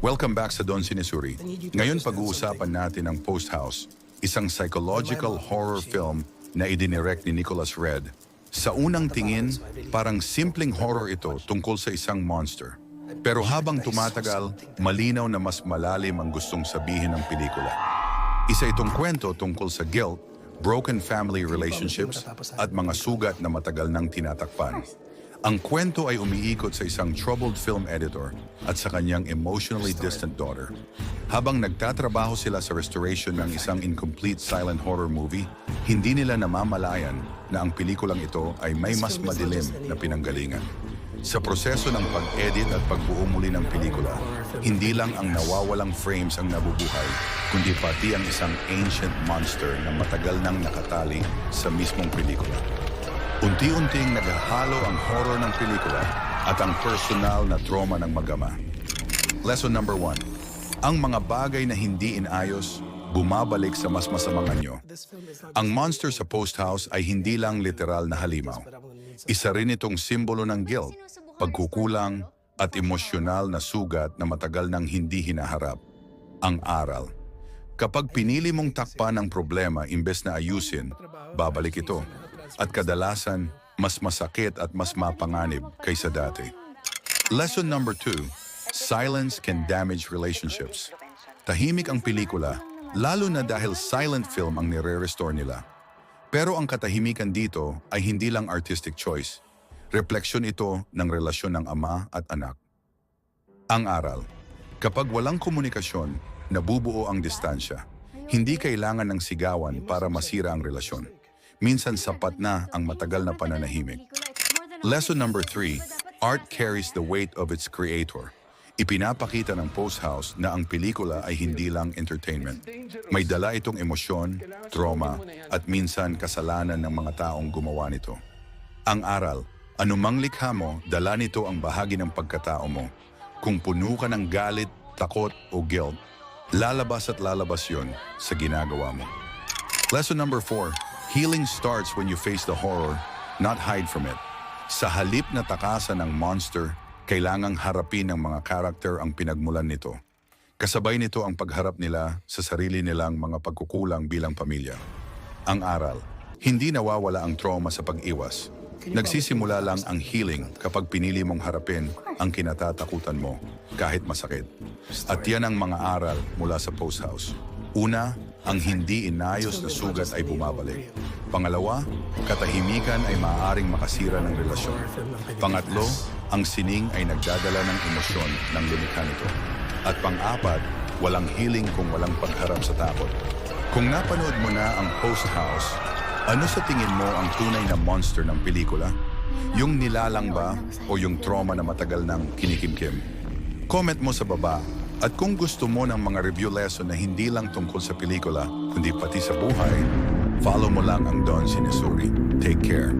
Welcome back sa Don Sinisuri. Ngayon pag-uusapan natin ang Post House, isang psychological horror film na idinirect ni Nicholas Red. Sa unang tingin, parang simpleng horror ito tungkol sa isang monster. Pero habang tumatagal, malinaw na mas malalim ang gustong sabihin ng pelikula. Isa itong kwento tungkol sa guilt, broken family relationships, at mga sugat na matagal nang tinatakpan. Ang kwento ay umiikot sa isang troubled film editor at sa kanyang emotionally distant daughter. Habang nagtatrabaho sila sa restoration ng isang incomplete silent horror movie, hindi nila namamalayan na ang pelikulang ito ay may mas madilim na pinanggalingan. Sa proseso ng pag-edit at pagbuo muli ng pelikula, hindi lang ang nawawalang frames ang nabubuhay, kundi pati ang isang ancient monster na matagal nang nakatali sa mismong pelikula. Unti-unting naghahalo ang horror ng pelikula at ang personal na trauma ng mag-ama. Lesson number 1. Ang mga bagay na hindi inayos, bumabalik sa mas masamang anyo. Ang monster sa Post House ay hindi lang literal na halimaw. Isa rin itong simbolo ng guilt, pagkukulang at emosyonal na sugat na matagal nang hindi hinaharap. Ang aral. Kapag pinili mong takpan ang problema imbes na ayusin, babalik ito. At kadalasan, mas masakit at mas mapanganib kaysa dati. Lesson number 2, silence can damage relationships. Tahimik ang pelikula, lalo na dahil silent film ang nire-restore nila. Pero ang katahimikan dito ay hindi lang artistic choice. Refleksyon ito ng relasyon ng ama at anak. Ang aral, kapag walang komunikasyon, nabubuo ang distansya. Hindi kailangan ng sigawan para masira ang relasyon. Minsan sapat na ang matagal na pananahimik. Lesson number 3, art carries the weight of its creator. Ipinapakita ng Post House na ang pelikula ay hindi lang entertainment. May dala itong emosyon, trauma, at minsan kasalanan ng mga taong gumawa nito. Ang aral, anumang likha mo, dala nito ang bahagi ng pagkatao mo. Kung puno ka ng galit, takot o guilt, lalabas at lalabas yun sa ginagawa mo. Lesson number 4, healing starts when you face the horror, not hide from it. Sa halip na takasan ng monster, kailangang harapin ng mga karakter ang pinagmulan nito. Kasabay nito ang pagharap nila sa sarili nilang mga pagkukulang bilang pamilya. Ang aral, hindi nawawala ang trauma sa pag-iwas. Nagsisimula lang ang healing kapag pinili mong harapin ang kinatatakutan mo, kahit masakit. At yan ang mga aral mula sa Post House. Una, ang hindi inayos na sugat ay bumabalik. Pangalawa, katahimikan ay maaaring makasira ng relasyon. Pangatlo, ang sining ay nagdadala ng emosyon ng lumikha nito. At pang-apat, walang healing kung walang pagharap sa takot. Kung napanood mo na ang Post House, ano sa tingin mo ang tunay na monster ng pelikula? Yung nilalang ba o yung trauma na matagal nang kinikimkim? Comment mo sa baba. At kung gusto mo ng mga review lesson na hindi lang tungkol sa pelikula, kundi pati sa buhay, follow mo lang ang Don Sinisuri. Take care.